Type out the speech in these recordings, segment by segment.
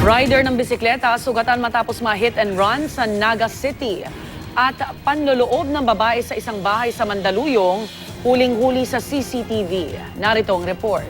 Rider ng bisikleta sugatan matapos ma-hit and run sa Naga City. At panloloob ng babae sa isang bahay sa Mandaluyong, huling-huli sa CCTV. Narito ang report.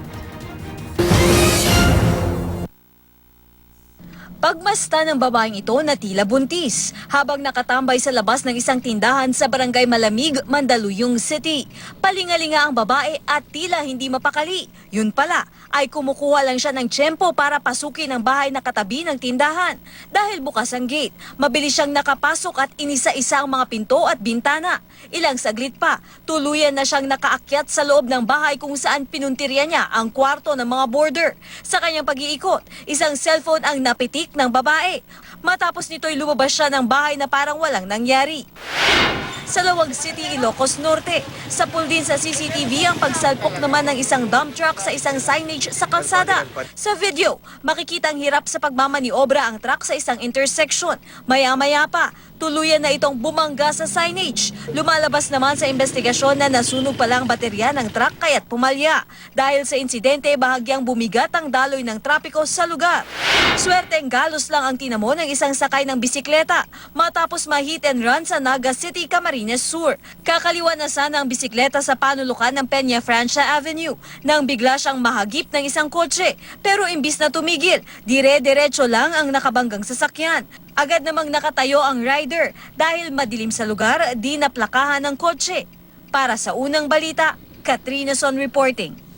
Pagmasta ng babaeng ito na tila buntis habang nakatambay sa labas ng isang tindahan sa Barangay Malamig, Mandaluyong City. Palingalinga ang babae at tila hindi mapakali. Yun pala ay kumukuha lang siya ng tiyempo para pasukin ang bahay na katabi ng tindahan. Dahil bukas ang gate, mabilis siyang nakapasok at inisa-isa ang mga pinto at bintana. Ilang saglit pa, tuluyan na siyang nakaakyat sa loob ng bahay kung saan pinuntirya niya ang kwarto ng mga boarder. Sa kanyang pag-iikot, isang cellphone ang napitik ng babae. Matapos nito'y lumabas siya ng bahay na parang walang nangyari. Sa Lawag City, Ilocos Norte, sapul din sa CCTV ang pagsalpok naman ng isang dump truck sa isang signage sa kalsada. Sa video, makikita ang hirap sa pagmamaniobra ang truck sa isang intersection. Maya-maya pa, tuluyan na itong bumangga sa signage. Lumalabas naman sa investigasyon na nasunog pala ang baterya ng truck kaya't pumalya. Dahil sa insidente, bahagyang bumigat ang daloy ng trapiko sa lugar. Swerteng galos lang ang tinamo ng isang sakay ng bisikleta matapos ma-hit and run sa Naga City, Camarines Sur. Kakaliwa na sana ang bisikleta sa panulukan ng Peña Francia Avenue nang bigla siyang mahagip ng isang kotse. Pero imbis na tumigil, dire-diretso lang ang nakabanggang sasakyan. Agad namang nakatayo ang rider dahil madilim sa lugar, di naplakahan ng kotse. Para sa unang balita, Katrina Son reporting.